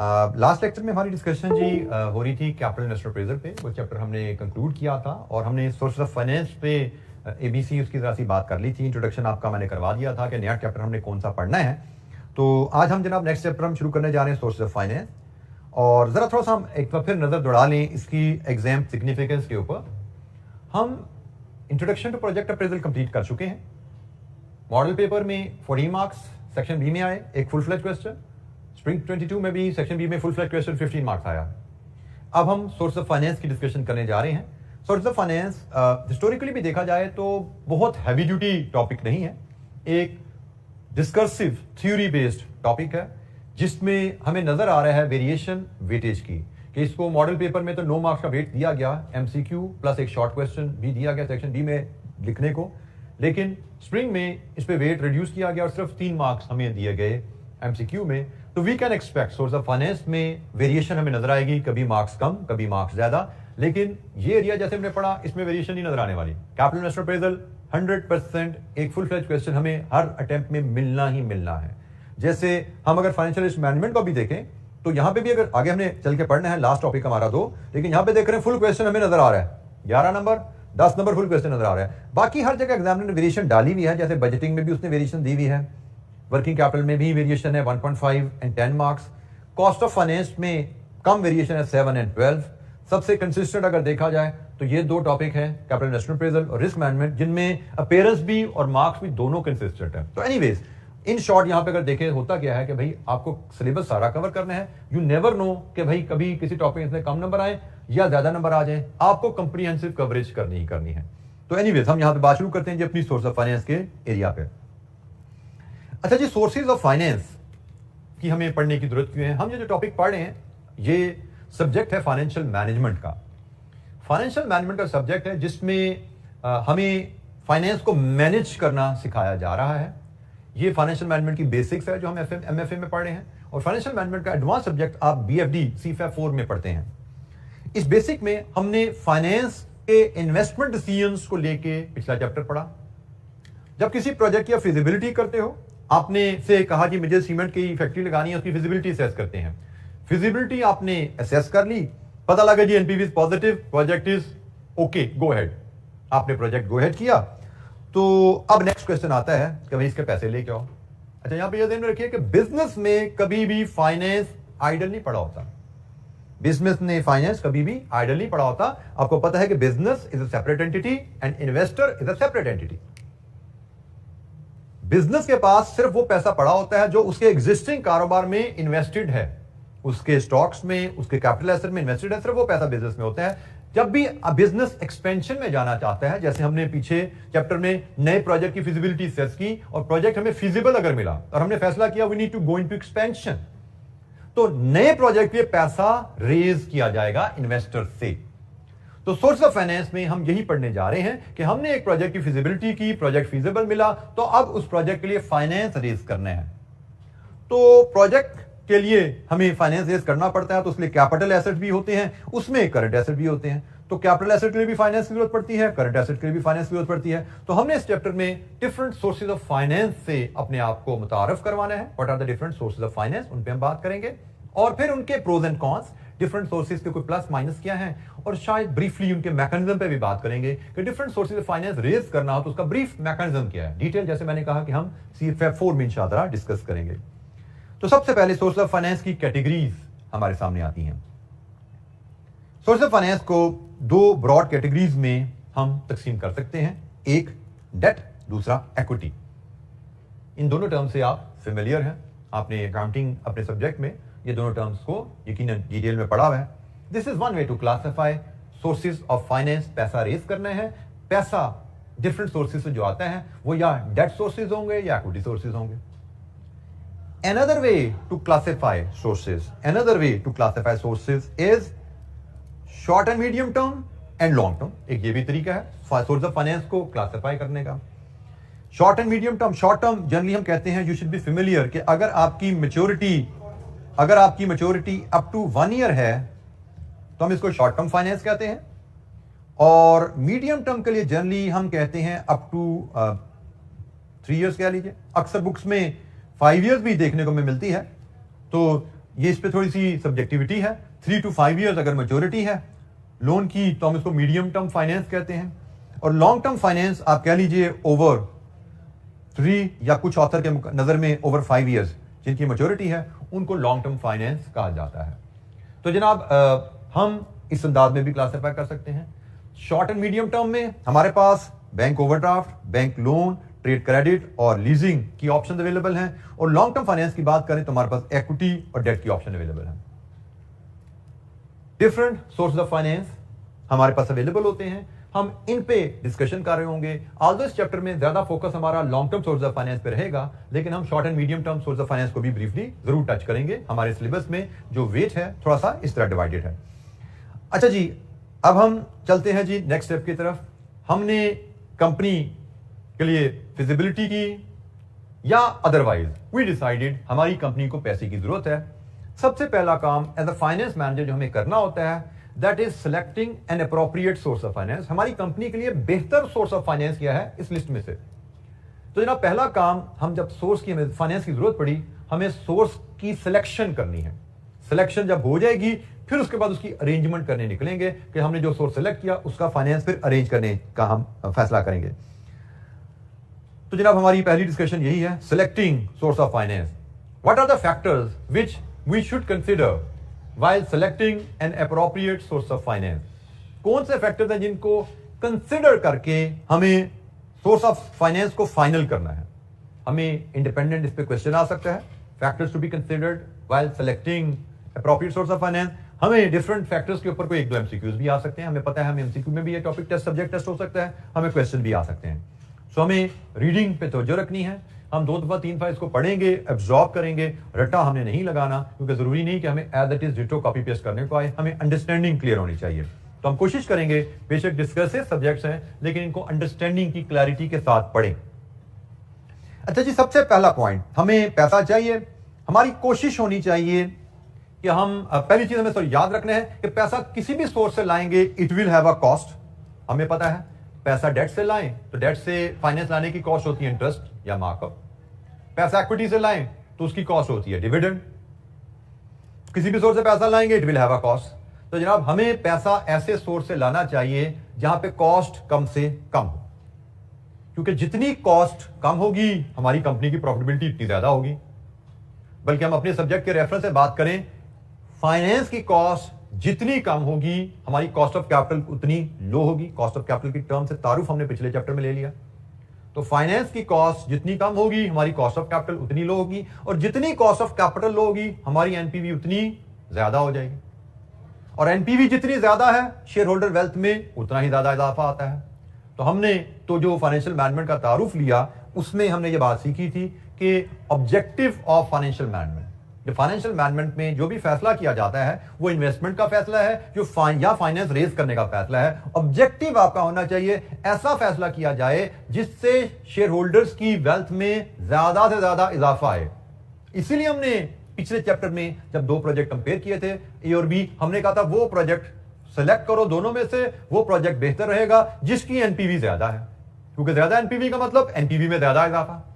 Last lecture में हमारी discussion जी हो रही थी कैपिटल इन्वेस्टर अप्रेजल पे। वो चैप्टर हमने कंक्लूड किया था और हमने सोर्सेज ऑफ फाइनेंस पे एबीसी उसकी तरह सी बात कर ली थी। इंट्रोडक्शन आपका मैंने करवा दिया था कि नया चैप्टर हमने कौन सा पढ़ना है। तो आज हम जनाब नेक्स्ट चैप्टर हम शुरू करने जा रहे हैं सोर्सेज ऑफ फाइनेंस। और ज़रा थोड़ा सा हम एक बार फिर नज़र दौड़ा लें इसकी एग्जाम सिग्निफिकेंस के ऊपर। हम introduction to project appraisal complete कर चुके हैं। मॉडल पेपर में 40 मार्क्स सेक्शन बी में आए, एक फुल फ्लेज क्वेश्चन। स्प्रिंग 22 में भी सेक्शन बी में फुल फ्लेज क्वेश्चन 15 मार्क्स आया। अब हम सोर्स ऑफ फाइनेंस की डिस्कशन करने जा रहे हैं। सोर्स ऑफ फाइनेंस हिस्टोरिकली भी देखा जाए तो बहुत हैवी ड्यूटी टॉपिक नहीं है, एक डिस्कर्सिव थ्योरी बेस्ड टॉपिक है जिसमें हमें नजर आ रहा है वेरिएशन वेटेज की, कि इसको मॉडल पेपर में तो 9 मार्क्स का वेट दिया गया, एमसीक्यू प्लस एक शॉर्ट क्वेश्चन भी दिया गया सेक्शन बी में लिखने को, लेकिन स्प्रिंग में इस पे वेट रिड्यूस किया गया और सिर्फ 3 मार्क्स हमें दिए गए एमसीक्यू में। तो we can expect source of finance में वेरिएशन हमें नजर आएगी, कभी मार्क्स कम कभी मार्क्स ज्यादा, लेकिन ये एरिया जैसे हमने पढ़ा इसमें वेरिएशन नहीं नजर आने वाली। कैपिटल इन्वेस्टर अप्रेजल 100% एक फुल फ्लेज क्वेश्चन हमें हर अटेम्प्ट में मिलना ही मिलना है। जैसे हम अगर फाइनेंशियल रिस्क मैनेजमेंट को भी देखें तो यहां पे भी अगर आगे हमने चल के पढ़ना है, लास्ट टॉपिक हमारा 2, लेकिन यहां पे देख रहे हैं फुल क्वेश्चन हमें नजर आ रहा है 11 नंबर 10 नंबर फुल क्वेश्चन नजर आ रहा है। बाकी हर जगह एग्जामिनर ने वेरिएशन डाली हुई है, जैसे बजटिंग में भी उसने वेरिएशन दी हुई है, वर्किंग कैपिटल में भी वेरिएशन है 1.5 and 10 marks, cost of finance में कम वेरिएशन है 7 एंड 12। सबसे कंसिस्टेंट अगर देखा जाए तो ये 2 टॉपिक हैं, कैपिटल इन्वेस्टमेंट अप्रेजल और रिस्क मैनेजमेंट, जिनमें अपीयरेंस भी और मार्क्स भी दोनों कंसिस्टेंट है। तो एनीवेज इन शॉर्ट यहां पे अगर देखें होता क्या है कि भाई आपको सिलेबस सारा कवर करना है। यू नेवर नो कि भाई कभी किसी टॉपिक में कम नंबर आए या ज्यादा नंबर आ जाए, आपको कंप्रीहेंसिव कवरेज करनी ही करनी है। तो एनीवेज हम यहां पे बात शुरू करते हैं जी अपनी सोर्स ऑफ फाइनेंस के एरिया पे। अच्छा जी, सोर्सेज ऑफ फाइनेंस की हमें पढ़ने की जरूरत क्यों है? हम ये जो टॉपिक पढ़ रहे हैं ये सब्जेक्ट है फाइनेंशियल मैनेजमेंट का। फाइनेंशियल मैनेजमेंट का सब्जेक्ट है जिसमें हमें फाइनेंस को मैनेज करना सिखाया जा रहा है। ये फाइनेंशियल मैनेजमेंट की बेसिक्स है जो हम एमएफए में पढ़ रहे हैं, और फाइनेंशियल मैनेजमेंट का एडवांस सब्जेक्ट आप बीएफडी सीफए 4 में पढ़ते हैं। इस बेसिक में हमने फाइनेंस के इन्वेस्टमेंट डिसीजंस को लेके पिछला चैप्टर पढ़ा। जब किसी प्रोजेक्ट की फिजिबिलिटी करते हो, आपने से कहा कि मुझे सीमेंट की फैक्ट्री लगानी है, उसकी फिजिबिलिटी असेस करते हैं। फिजिबिलिटी आपने असेस कर ली, पता लगा जी NPV is positive, project is okay, go ahead. आपने प्रोजेक्ट गो हेड किया, तो अब नेक्स्ट क्वेश्चन आता है कि भाई इसके पैसे लेके आओ। अच्छा, यहां पे ये ध्यान रखिए कि बिजनेस में कभी भी फाइनेंस आइडल नहीं पड़ा होता। बिजनेस ने फाइनेंस कभी भी आइडल नहीं पड़ा होता। आपको पता है कि business is a separate entity and investor is a separate entity. Business के पास सिर्फ वो पैसा पड़ा होता है जो उसके एग्जिस्टिंग कारोबार में इन्वेस्टेड है, उसके स्टॉक्स में, उसके कैपिटल एसेट में इन्वेस्टेड है, सिर्फ वो पैसा बिजनेस में होता है। जब भी बिजनेस एक्सपेंशन में जाना चाहता है, जैसे हमने पीछे चैप्टर में नए प्रोजेक्ट की फिजिबिलिटी सेट की और प्रोजेक्ट हमें फिजिबल अगर मिला और हमने फैसला किया we need to go into expansion, तो नए प्रोजेक्ट पे पैसा रेज किया जाएगा इन्वेस्टर से। तो सोर्स ऑफ फाइनेंस में हम यही पढ़ने जा रहे हैं कि हमने एक प्रोजेक्ट की फिजिबिलिटी की, प्रोजेक्ट फिजिबल मिला, तो अब उस प्रोजेक्ट के लिए फाइनेंस रेज करना है। तो प्रोजेक्ट के लिए हमें फाइनेंस रेज करना पड़ता है, तो उसके लिए कैपिटल एसेट भी होते हैं, उसमें करंट एसेट भी होते हैं। तो कैपिटल एसेट के लिए भी फाइनेंस की जरूरत पड़ती है, करंट एसेट के लिए भी फाइनेंस की जरूरत पड़ती है। तो हमने इस चैप्टर में डिफरेंट सोर्सेज ऑफ फाइनेंस से अपने आप को मुतारफ करवाना है। What are the different sources of finance, उन पे हम बात करेंगे, और फिर उनके pros and cons, different sources के कोई प्लस माइनस क्या है, और शायद ब्रीफली उनके मैकेनिज्म पे भी बात करेंगे कि different sources of finance raise करना हो तो उसका ब्रीफ मैकेनिज्म क्या है। डिटेल जैसे मैंने कहा कि हम सीफए 4 में इंशाअल्लाह डिस्कस करेंगे। तो सबसे पहले सोर्स ऑफ फाइनेंस की कैटेगरीज हमारे सामने आती हैं। सोर्स ऑफ फाइनेंस को 2 ब्रॉड कैटेगरीज में हम तकसीम कर सकते हैं, एक डेट, दूसरा इक्विटी। इन दोनों टर्म से आप फेमिलियर हैं, आपने अकाउंटिंग अपने सब्जेक्ट में ये दोनों टर्म्स को यकीनन डिटेल में पढ़ा हुआ है। This is one way to classify sources of finance. पैसा रेज करना है, पैसा डिफरेंट सोर्सेज से जो आता है वो या डेट सोर्सेज होंगे या इक्विटी सोर्सेज होंगे। Another way to classify sources is short and medium term and long term. एक ये भी तरीका है सोर्स ऑफ फाइनेंस को क्लासिफाई करने का। Short and medium term, short term generally हम कहते हैं यू शुड बी फेमिलियर कि अगर आपकी मैच्योरिटी अप टू 1 ईयर है तो हम इसको शॉर्ट टर्म फाइनेंस कहते हैं, और मीडियम टर्म के लिए जनरली हम कहते हैं अप टू 3 इयर्स कह लीजिए। अक्सर बुक्स में 5 इयर्स भी देखने को मिलती है। तो ये इस पे थोड़ी सी सब्जेक्टिविटी है। 3 to 5 ईयर्स अगर मैच्योरिटी है लोन की तो हम इसको मीडियम टर्म फाइनेंस कहते हैं, और लॉन्ग टर्म फाइनेंस आप कह लीजिए ओवर 3 या कुछ ऑथर के नजर में ओवर 5 ईयर्स जिनकी मैच्योरिटी है उनको लॉन्ग टर्म फाइनेंस कहा जाता है। तो जनाब हम इस अंदाज में भी क्लासिफाई कर सकते हैं। शॉर्ट एंड मीडियम टर्म में हमारे पास bank overdraft, bank loan, trade credit और लीजिंग की ऑप्शन अवेलेबल हैं, और लॉन्ग टर्म फाइनेंस की बात करें तो हमारे पास इक्विटी और डेट की ऑप्शन अवेलेबल है। डिफरेंट सोर्स ऑफ फाइनेंस हमारे पास अवेलेबल होते हैं, हम इन पे डिस्कशन कर रहे होंगे। ऑल्दो इस चैप्टर में ज्यादा फोकस हमारा long term source of finance पे रहेगा, लेकिन हम short and medium term source of finance को भी ब्रीफली जरूर टच करेंगे। हमारे सिलेबस में जो वेट है थोड़ा सा इस तरह डिवाइडेड है। अच्छा जी, अब हम चलते हैं जी नेक्स्ट स्टेप की तरफ। हमने कंपनी के लिए फिजिबिलिटी की या अदरवाइज वी डिसाइडेड हमारी कंपनी को पैसे की जरूरत है। सबसे पहला काम एज अ फाइनेंस मैनेजर जो हमें करना होता है that is selecting an appropriate source of finance. हमारी कंपनी के लिए बेहतर सोर्स ऑफ फाइनेंस क्या है इस लिस्ट में से। तो जनाब पहला काम, हम जब सोर्स की हमें फाइनेंस की जरूरत पड़ी, हमें सोर्स की सिलेक्शन करनी है। सिलेक्शन जब हो जाएगी फिर उसके बाद उसकी अरेंजमेंट करने निकलेंगे कि हमने जो सोर्स सेलेक्ट किया उसका फाइनेंस फिर अरेंज करने का हम फैसला करेंगे। तो जनाब हमारी पहली डिस्कशन यही है, selecting source of finance. What are the factors which we should consider while selecting an appropriate source of finance. कौन से फैक्टर्स हैं जिनको कंसीडर करके हमें सोर्स ऑफ फाइनेंस को फाइनल करना है। हमें इंडिपेंडेंट इस पे क्वेश्चन आ सकता है, factors to be considered while selecting appropriate source of finance. हमें डिफरेंट फैक्टर्स के ऊपर कोई 1-2 एमसीक्यूज भी आ सकते हैं। हमें पता है हमें एमसीक्यू में भी ये टॉपिक टेस्ट, सब्जेक्ट टेस्ट हो सकता है, हमें क्वेश्चन भी आ सकते हैं। सो हमें रीडिंग पे तवज्जो रखनी है। हम 2 दफा 3 दफा इसको पढ़ेंगे, एब्जॉर्ब करेंगे, रट्टा हमने नहीं लगाना, क्योंकि जरूरी नहीं कि हमें as it is ditto copy paste करने को आए, हमें अंडरस्टैंडिंग क्लियर होनी चाहिए। तो हम कोशिश करेंगे, बेशक डिस्कसिव सब्जेक्ट्स हैं लेकिन इनको अंडरस्टैंडिंग की क्लैरिटी के साथ पढ़ें। अच्छा जी, सबसे पहला पॉइंट, हमें पैसा चाहिए। हमारी कोशिश होनी चाहिए कि हम पहली चीज हमें याद रखना है कि पैसा किसी भी सोर्स से लाएंगे it will have a cost. हमें पता है पैसा डेट से लाएं तो डेट से फाइनेंस लाने की कॉस्ट होती है इंटरेस्ट या मार्कअप। पैसा इक्विटी से लाएं तो उसकी कॉस्ट होती है डिविडेंड। किसी भी सोर्स से पैसा लाएंगे it will have a cost. तो जनाब हमें पैसा ऐसे सोर्स से लाना चाहिए जहां पे कॉस्ट कम से कम हो, क्योंकि जितनी कॉस्ट कम होगी हमारी कंपनी की प्रॉफिटेबिलिटी इतनी ज्यादा होगी। बल्कि हम अपने सब्जेक्ट के रेफरेंस से बात करें, फाइनेंस की कॉस्ट जितनी कम होगी हमारी कॉस्ट ऑफ कैपिटल उतनी लो होगी। कॉस्ट ऑफ कैपिटल की टर्म से तारुफ हमने पिछले चैप्टर में ले लिया। तो फाइनेंस की कॉस्ट जितनी कम होगी हमारी कॉस्ट ऑफ कैपिटल उतनी लो होगी, और जितनी कॉस्ट ऑफ कैपिटल लो होगी हमारी एनपीवी उतनी ज्यादा हो जाएगी, और एनपीवी जितनी ज्यादा है शेयर होल्डर वेल्थ में उतना ही ज्यादा इजाफा आता है। तो हमने तो जो फाइनेंशियल मैनेजमेंट का तारुफ लिया उसमें हमने ये बात सीखी थी कि ऑब्जेक्टिव ऑफ फाइनेंशियल मैनेजमेंट, जो फाइनेंशियल मैनेजमेंट में जो भी फैसला किया जाता है वो इन्वेस्टमेंट का फैसला है जो या फाइनेंस रेज करने का फैसला है। ऑब्जेक्टिव आपका होना चाहिए ऐसा फैसला किया जाए जिससे शेयर होल्डर्स की वेल्थ में ज्यादा से ज्यादा इजाफा आए। इसीलिए हमने पिछले चैप्टर में जब 2 प्रोजेक्ट कंपेयर किए थे ए और बी, हमने कहा था वो प्रोजेक्ट सेलेक्ट करो, दोनों में से वो प्रोजेक्ट बेहतर रहेगा जिसकी एनपीवी ज्यादा है, क्योंकि ज्यादा एनपीवी का मतलब एनपीवी में ज्यादा इजाफा।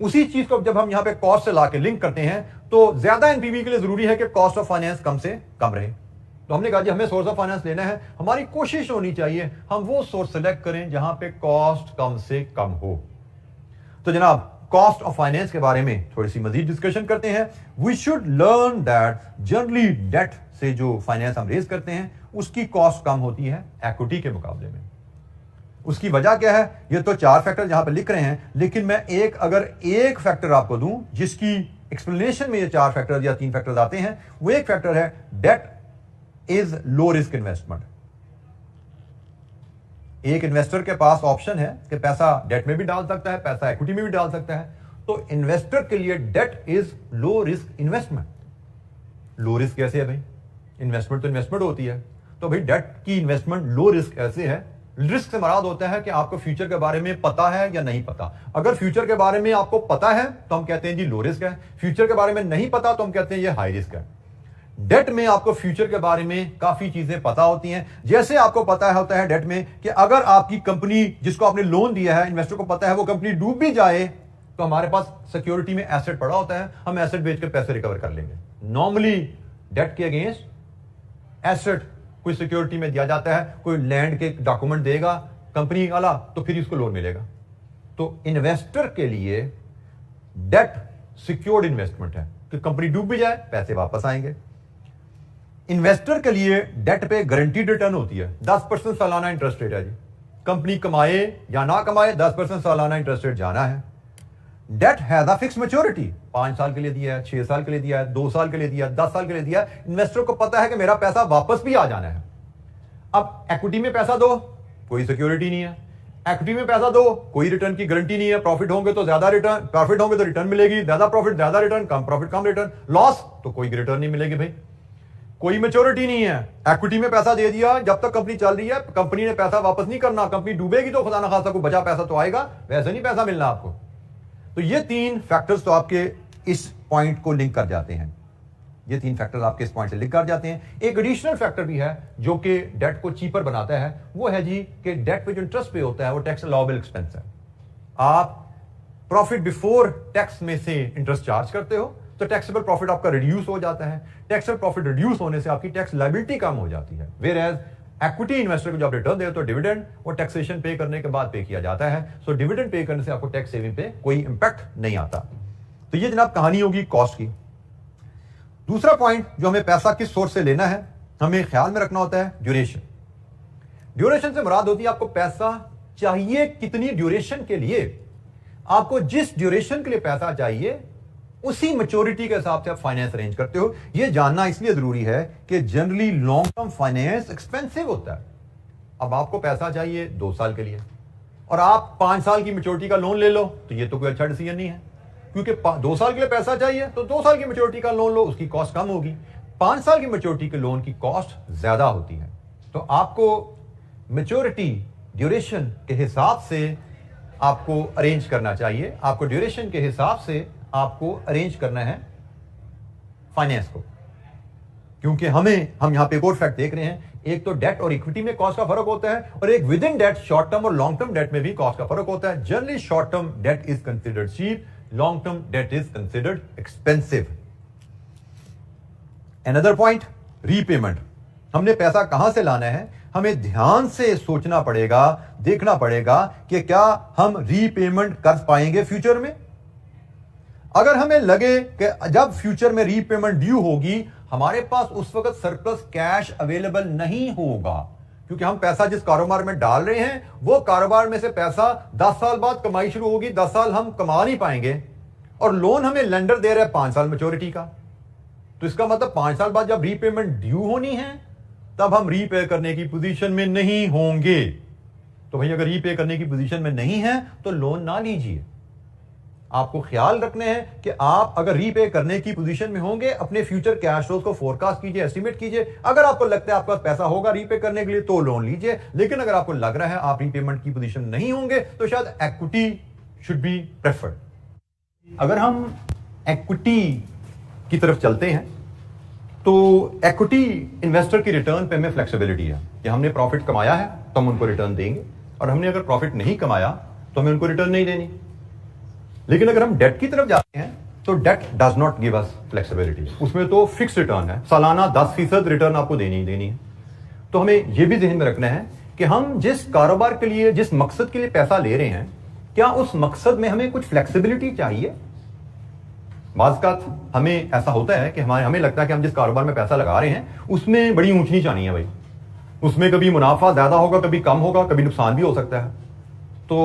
उसी चीज को जब हम यहां पे कॉस्ट से लाके लिंक करते हैं तो ज्यादा एनपीवी के लिए जरूरी है कि कॉस्ट ऑफ फाइनेंस कम से कम रहे। तो हमने कहा जी हमें सोर्स ऑफ फाइनेंस लेना है, हमारी कोशिश होनी चाहिए हम वो सोर्स सेलेक्ट करें जहां पे कॉस्ट कम से कम हो। तो जनाब कॉस्ट ऑफ फाइनेंस के बारे में थोड़ी सी मजीद डिस्कशन करते हैं। We should learn that generally debt से जो फाइनेंस हम रेज करते हैं उसकी कॉस्ट कम होती है इक्विटी के मुकाबले में। उसकी वजह क्या है? ये तो 4 फैक्टर यहां पे लिख रहे हैं, लेकिन मैं अगर एक फैक्टर आपको दूं जिसकी एक्सप्लेनेशन में ये 4 फैक्टर या 3 फैक्टर आते हैं, वो एक फैक्टर है debt is low risk investment. एक इन्वेस्टर के पास ऑप्शन है कि पैसा डेट में भी डाल सकता है, पैसा इक्विटी में भी डाल सकता है। तो इन्वेस्टर के लिए debt is low risk investment. Low risk कैसे है भाई? इन्वेस्टमेंट तो इन्वेस्टमेंट होती है, तो भाई डेट की इन्वेस्टमेंट लो रिस्क ऐसे है। रिस्क से मराद होता है कि आपको फ्यूचर के बारे में पता है या नहीं पता। अगर फ्यूचर के बारे में आपको पता है तो हम कहते हैं जी लो रिस्क है, फ्यूचर के बारे में नहीं पता तो हम कहते हैं ये हाई रिस्क है। डेट में आपको फ्यूचर के बारे में काफी चीजें पता होती हैं। जैसे आपको पता होता है डेट में कि अगर आपकी कंपनी जिसको आपने लोन दिया है, इन्वेस्टर को पता है वो कंपनी डूब भी जाए तो हमारे पास सिक्योरिटी में एसेट पड़ा होता है, हम एसेट बेचकर पैसे रिकवर कर लेंगे। नॉर्मली डेट के अगेंस्ट एसेट कोई सिक्योरिटी में दिया जाता है, कोई लैंड के डॉक्यूमेंट देगा कंपनी वाला तो फिर इसको लोन मिलेगा। तो इन्वेस्टर के लिए डेट सिक्योर्ड इन्वेस्टमेंट है कि कंपनी डूब भी जाए पैसे वापस आएंगे। इन्वेस्टर के लिए डेट पे गारंटीड रिटर्न होती है, 10% सालाना इंटरेस्ट रेट है जी। कंपनी कमाए या ना कमाए 10% सालाना इंटरेस्ट रेट जाना है। Debt has a fix maturity, 5 साल के लिए दिया है, 6 साल के लिए दिया है, 2 साल के लिए दिया है, 10 साल के लिए दिया है। इन्वेस्टर को पता है कि मेरा पैसा वापस भी आ जाना है। अब एक्विटी में पैसा दो, कोई सिक्योरिटी नहीं है। एक्विटी में पैसा दो, कोई रिटर्न की गारंटी नहीं है। प्रॉफिट होंगे तो ज्यादा रिटर्न, प्रॉफिट होंगे तो रिटर्न मिलेगी, ज्यादा प्रॉफिट ज्यादा रिटर्न, कम प्रॉफिट कम रिटर्न, लॉस तो कोई रिटर्न नहीं मिलेगी भाई। कोई मैच्योरिटी नहीं है। एक्विटी में पैसा दे दिया, जब तक कंपनी चल रही है कंपनी ने पैसा वापस नहीं करना। कंपनी डूबेगी तो खुदा ना खासा कोई बचा पैसा तो आएगा, वैसे नहीं पैसा मिलना आपको। तो ये 3 फैक्टर्स तो आपके इस पॉइंट को लिंक कर जाते हैं। ये 3 फैक्टर्स आपके इस पॉइंट से लिंक कर जाते हैं। एक एडिशनल फैक्टर भी है जो कि डेट को चीपर बनाता है, वो है जी कि डेट पे जो इंटरेस्ट पे होता है वो टैक्स अलाउएबल एक्सपेंस है। आप प्रॉफिट बिफोर टैक्स में से इंटरेस्ट चार्ज करते हो तो टैक्सेबल प्रॉफिट आपका रिड्यूस हो जाता है। टैक्सेबल प्रॉफिट रिड्यूस होने से आपकी टैक्स लायबिलिटी कम हो जाती है। वेयर एज इक्विटी इन्वेस्टर को जब रिटर्न दे तो डिविडेंड वो टैक्सेशन पे करने के बाद पे किया जाता है। सो डिविडेंड पे करने से आपको टैक्स सेविंग पे कोई इंपैक्ट नहीं आता। तो ये जनाब कहानी होगी कॉस्ट की। दूसरा पॉइंट जो हमें पैसा किस सोर्स से लेना है हमें ख्याल में रखना होता है ड्यूरेशन। ड्यूरेशन से मुराद होती है आपको पैसा चाहिए कितनी ड्यूरेशन के लिए। आपको जिस ड्यूरेशन के लिए पैसा चाहिए उसी मैच्योरिटी के हिसाब से आप फाइनेंस अरेंज करते हो। यह जानना इसलिए जरूरी है कि generally long term finance expensive होता है। अब आपको पैसा चाहिए 2 साल के लिए और आप 5 साल की मैच्योरिटी का लोन ले लो तो यह तो कोई अच्छा डिसीजन नहीं है, क्योंकि 2 साल के लिए पैसा चाहिए तो 2 साल की मैच्योरिटी का लोन लो, उसकी कॉस्ट कम होगी। 5 साल की मैच्योरिटी के लोन की कॉस्ट ज्यादा होती है। तो आपको मैच्योरिटी ड्यूरेशन के हिसाब से आपको अरेंज करना चाहिए। आपको ड्यूरेशन के हिसाब से आपको अरेंज करना है फाइनेंस को, क्योंकि हम यहां पे एक और फैक्ट देख रहे हैं। एक तो डेट और इक्विटी में कॉस्ट का फर्क होता है और एक within debt short term और लॉन्ग टर्म डेट में भी कॉस्ट का फर्क होता है। Generally short term debt is considered cheap, long term debt is considered expensive. Another point, repayment. हमने पैसा कहां से लाना है हमें ध्यान से सोचना पड़ेगा, देखना पड़ेगा कि क्या हम रीपेमेंट कर पाएंगे फ्यूचर में। अगर हमें लगे कि जब फ्यूचर में रीपेमेंट ड्यू होगी हमारे पास उस वक्त सरप्लस कैश अवेलेबल नहीं होगा, क्योंकि हम पैसा जिस कारोबार में डाल रहे हैं वो कारोबार में से पैसा 10 साल बाद कमाई शुरू होगी, 10 साल हम कमा नहीं पाएंगे और लोन हमें लेंडर दे रहा है 5 साल मैच्योरिटी का। तो इसका मतलब 5 साल बाद जब रीपेमेंट ड्यू होनी है तब हम रीपे करने की पोजीशन में नहीं होंगे। तो भाई अगर रीपे करने की पोजीशन में नहीं है तो लोन ना लीजिए। आपको ख्याल रखने हैं कि आप अगर रीपे करने की पोजीशन में होंगे अपने फ्यूचर कैश फ्लोज को फोरकास्ट कीजिए, एस्टिमेट कीजिए। अगर आपको लगता है आपके पास पैसा होगा रीपे करने के लिए तो लोन लीजिए, लेकिन अगर आपको लग रहा है आप रीपेमेंट की पोजीशन में नहीं होंगे तो शायद एक्विटी शुड बी प्रेफर्ड। अगर हम एक्विटी की तरफ चलते हैं तो एक्विटी इन्वेस्टर की रिटर्न पे हमें फ्लेक्सिबिलिटी है कि हमने प्रॉफिट कमाया है तो हम उनको रिटर्न देंगे और हमने अगर प्रॉफिट नहीं कमाया तो हमें उनको रिटर्न नहीं देनी। लेकिन अगर हम डेट की तरफ जाते हैं तो date does not give us flexibility. उसमें तो फिक्स रिटर्न है, सालाना 10% रिटर्न आपको देनी ही देनी है। तो हमें यह भी ध्यान में रखना है कि हम जिस कारोबार के लिए जिस मकसद के लिए पैसा ले रहे हैं क्या उस मकसद में हमें कुछ फ्लेक्सिबिलिटी चाहिए। बाज़ हमें ऐसा होता है कि हमें लगता है कि हम जिस कारोबार में पैसा लगा रहे हैं उसमें बड़ी ऊंच नीच आनी है भाई, उसमें कभी मुनाफा ज्यादा होगा, कभी कम होगा, कभी नुकसान भी हो सकता है। तो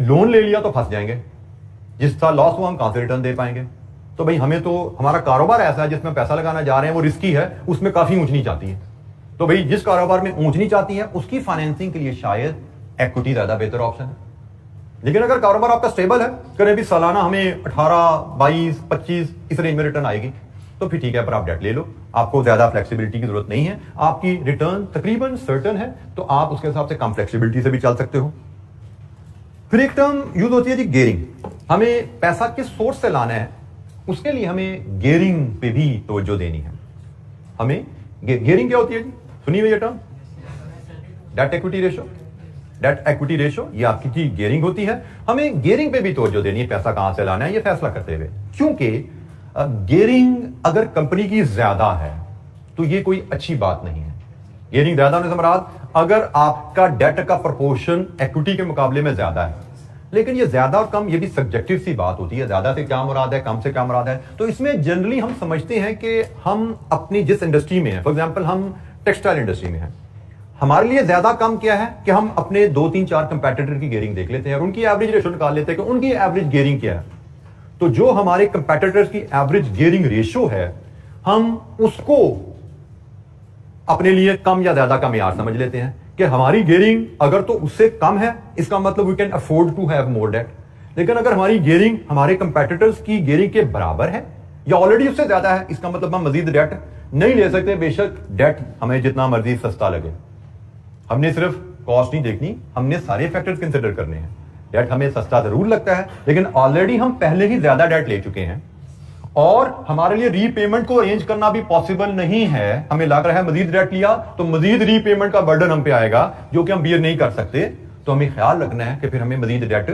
लोन ले लिया तो फंस जाएंगे, जिस साल लॉस हुआ हम कहां से रिटर्न दे पाएंगे। तो भाई हमें तो हमारा कारोबार ऐसा है जिसमें पैसा लगाना जा रहे हैं वो रिस्की है, उसमें काफी ऊंच नीच आती है। तो भाई जिस कारोबार में ऊंच नीच आती है उसकी फाइनेंसिंग के लिए शायद एक्विटी ज्यादा बेहतर ऑप्शन है। लेकिन अगर कारोबार आपका स्टेबल है, करें भी सालाना हमें 18, 22, 25 इस रेंज में रिटर्न आएगी तो फिर ठीक है, पर आप डेट ले लो, आपको ज्यादा फ्लेक्सिबिलिटी की जरूरत नहीं है, आपकी रिटर्न तकरीबन सर्टेन है तो आप उसके हिसाब से कम फ्लेक्सिबिलिटी से भी चल सकते हो। फिर एक टर्म यूज होती है जी गेयरिंग। हमें पैसा किस सोर्स से लाना है उसके लिए हमें गेयरिंग पे भी तवज्जो देनी है। हमें गेयरिंग क्या होती है जी, सुनिए ये term, debt equity ratio. Debt equity ratio ये आपकी जी गेयरिंग होती है। हमें गेयरिंग पे भी तवज्जो देनी है, पैसा कहां से लाना है ये फैसला करते हुए, क्योंकि गेयरिंग अगर कंपनी की ज्यादा है तो ये कोई अच्छी बात नहीं है। गेयरिंग ज्यादा होने से मुराद अगर आपका डेट का प्रोपोर्शन इक्विटी के मुकाबले में ज्यादा है, लेकिन ये ज्यादा और कम ये भी सब्जेक्टिव सी बात होती है। ज्यादा से क्या मुराद है, कम से क्या मुराद है। तो इसमें जनरली हम समझते हैं कि हम अपनी जिस इंडस्ट्री में हैं, फॉर एग्जांपल हम टेक्सटाइल इंडस्ट्री में हैं, हमारे लिए ज्यादा कम क्या है कि हम अपने 2 3 4 कंपेटिटर की गेयरिंग देख लेते हैं और उनकी एवरेज रेशो निकाल लेते हैं कि उनकी एवरेज गेयरिंग क्या है। तो जो हमारे कंपेटिटर्स की एवरेज गेयरिंग रेशो है, हम उसको अपने लिए कम या ज्यादा का मेयार समझ लेते हैं कि हमारी गेयरिंग अगर तो उससे कम है, इसका मतलब we can afford to have more debt. लेकिन अगर हमारी गेयरिंग हमारे कंपेटिटर्स की गेयरिंग के बराबर है या ऑलरेडी उससे ज्यादा है, इसका मतलब हम मजीद डेट नहीं ले सकते, बेशक डेट हमें जितना मर्जी सस्ता लगे। हमने सिर्फ कॉस्ट नहीं देखनी, हमने सारे फैक्टर्स कंसिडर करने हैं। डेट हमें सस्ता जरूर लगता है, लेकिन ऑलरेडी हम पहले ही ज्यादा डेट ले चुके हैं और हमारे लिए रीपेमेंट को अरेंज करना भी पॉसिबल नहीं है। हमें लग रहा है मजीद डेट लिया तो मजीद रीपेमेंट का बर्डन हम पे आएगा, जो कि हम बियर नहीं कर सकते। तो हमें ख्याल रखना है कि फिर हमें मजीद डेट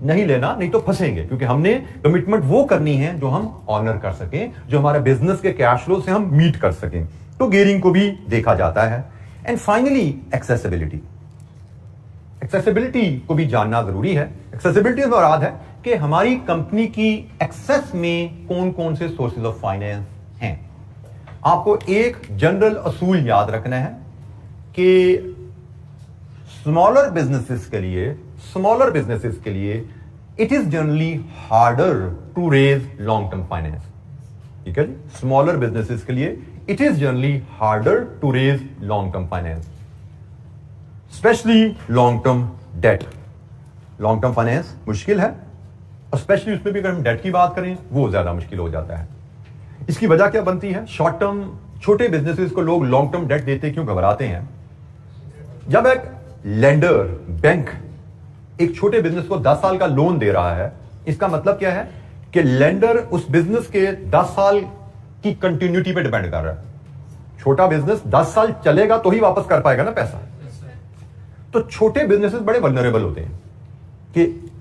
नहीं लेना, नहीं तो फंसेंगे, क्योंकि हमने कमिटमेंट वो करनी है जो हम ऑनर कर सकें, जो हमारे बिजनेस के कैश फ्लो से हम मीट कर सकें। तो गेयरिंग को भी देखा जाता है। And finally accessibility. एक्सेसिबिलिटी को भी जानना जरूरी है। एक्सेसिबिलिटी से मुराद है कि हमारी कंपनी की एक्सेस में कौन कौन से सोर्सेज ऑफ फाइनेंस हैं। आपको एक जनरल असूल याद रखना है कि स्मॉलर बिजनेसेस के लिए it is generally harder to raise long term finance. ठीक है जी, स्मॉलर बिजनेसेस के लिए it is generally harder to raise long term finance, specially long term debt. Long term finance मुश्किल है और स्पेशली उसमें भी अगर हम डेट की बात करें वो ज्यादा मुश्किल हो जाता है। इसकी वजह क्या बनती है? शॉर्ट टर्म छोटे बिजनेसेस को लोग लॉन्ग टर्म डेट देते क्यों घबराते हैं? जब एक लेंडर बैंक एक छोटे बिजनेस को 10 साल का लोन दे रहा है, इसका मतलब क्या है कि लेंडर उस बिजनेस के 10 साल की कंटिन्यूटी पे डिपेंड कर रहा है। छोटा बिजनेस 10 साल चलेगा तो ही वापस कर पाएगा ना पैसा। तो छोटे बिजनेसेस बड़े वल्नरेबल होते हैं कि